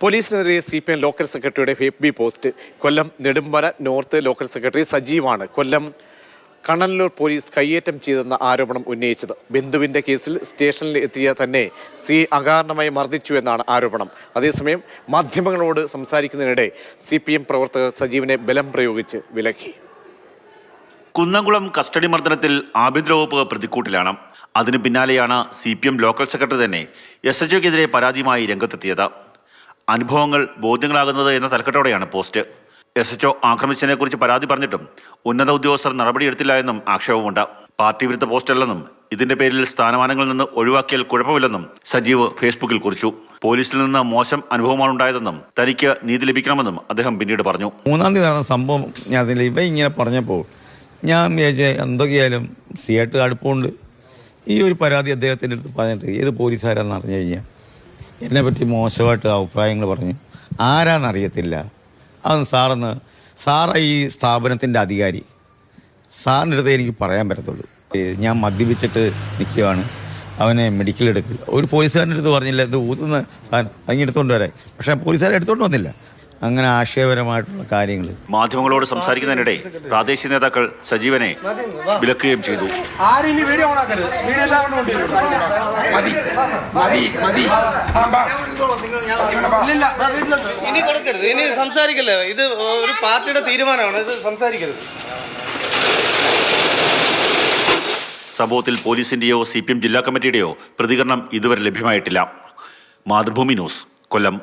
പോലീസിനെതിരെ CPM local സെക്രട്ടറിയുടെ FB post. Kollam Nedumpana north local secretary സജീവാണ് കൊല്ലം Kannanallur police കയ്യേറ്റം ചെയ്തെന്ന ആരോപണം ഉന്നയിച്ചത്. ബന്ധുവിന്റെ കേസിൽ സ്റ്റേഷനിൽ എത്തിയ തന്നെ അകാരണമായി മർദ്ദിച്ചു എന്നാണ് ആരോപണം. അതേസമയം മാധ്യമങ്ങളോട് സംസാരിക്കുന്നതിനിടെ CPM പ്രവർത്തകർ സജീവിനെ ബലം പ്രയോഗിച്ച് വിലക്കി. കുന്നംകുളം കസ്റ്റഡി മർദ്ദനത്തിൽ ആഭ്യന്തര വകുപ്പ് പ്രതിക്കൂട്ടിലാണ്. അതിനു പിന്നാലെയാണ് CPM ലോക്കൽ സെക്രട്ടറി തന്നെ SHOക്കെതിരെ പരാതിയുമായി രംഗത്തെത്തിയത്. അനുഭവങ്ങൾ ബോധ്യങ്ങളാകുന്നത് എന്ന തലക്കെട്ടോടെയാണ് പോസ്റ്റ്. SHO ആക്രമിച്ചതിനെ കുറിച്ച് പരാതി പറഞ്ഞിട്ടും ഉന്നത ഉദ്യോഗസ്ഥർ നടപടിയെടുത്തില്ല എന്നും ആക്ഷേപമുണ്ട്. പാർട്ടി വിരുദ്ധ പോസ്റ്റല്ലെന്നും ഇതിന്റെ പേരിൽ സ്ഥാനമാനങ്ങളിൽ നിന്ന് ഒഴിവാക്കിയാൽ കുഴപ്പമില്ലെന്നും സജീവ് ഫേസ്ബുക്കിൽ കുറിച്ചു. പോലീസിൽ നിന്ന് മോശം അനുഭവമാണ് ഉണ്ടായതെന്നും തനിക്ക് നീതി ലഭിക്കണമെന്നും അദ്ദേഹം പിന്നീട് പറഞ്ഞു. 3-ാം തീയതി നടന്ന സംഭവം ഇവ ഇങ്ങനെ പറഞ്ഞപ്പോൾ ഞാൻ എന്തൊക്കെയായാലും സിയായിട്ട് അടുപ്പമുണ്ട്. ഈ ഒരു പരാതി അദ്ദേഹത്തിൻ്റെ അടുത്ത് പറഞ്ഞിട്ട് ഏത് പോലീസുകാരാന്ന് അറിഞ്ഞു കഴിഞ്ഞാൽ എന്നെപ്പറ്റി മോശമായിട്ട് അഭിപ്രായങ്ങൾ പറഞ്ഞു. ആരാന്നറിയത്തില്ല. അതൊന്ന് സാറ് ഈ സ്ഥാപനത്തിൻ്റെ അധികാരി, സാറിൻ്റെ അടുത്ത് എനിക്ക് പറയാൻ പറ്റത്തുള്ളൂ. ഞാൻ മദ്യപിച്ചിട്ട് നിൽക്കുകയാണ്, അവനെ മെഡിക്കൽ എടുക്കുക. ഒരു പോലീസുകാരൻ്റെ അടുത്ത് പറഞ്ഞില്ല ഇത് ഊതുന്ന സാധനം അതിന് എടുത്തുകൊണ്ട് വരാൻ. പക്ഷേ പോലീസുകാരെ എടുത്തുകൊണ്ട് വന്നില്ല. അങ്ങനെ ആശയപരമായിട്ടുള്ള കാര്യങ്ങൾ മാധ്യമങ്ങളോട് സംസാരിക്കുന്നതിനിടെ പ്രാദേശിക നേതാക്കൾ സജീവനെ വിലക്കുകയും ചെയ്തു. ഇനി കൊടുക്കരുത്, ഇനി സംസാരിക്കല്ലേ, ഇത് ഒരു പാർട്ടിയുടെ തീരുമാനമാണ്, ഇത് സംസാരിക്കരുത്. സംഭവത്തിൽ പോലീസിന്റെയോ CPM ജില്ലാ കമ്മിറ്റിയുടെയോ പ്രതികരണം ഇതുവരെ ലഭ്യമായിട്ടില്ല. മാതൃഭൂമി ന്യൂസ്, കൊല്ലം.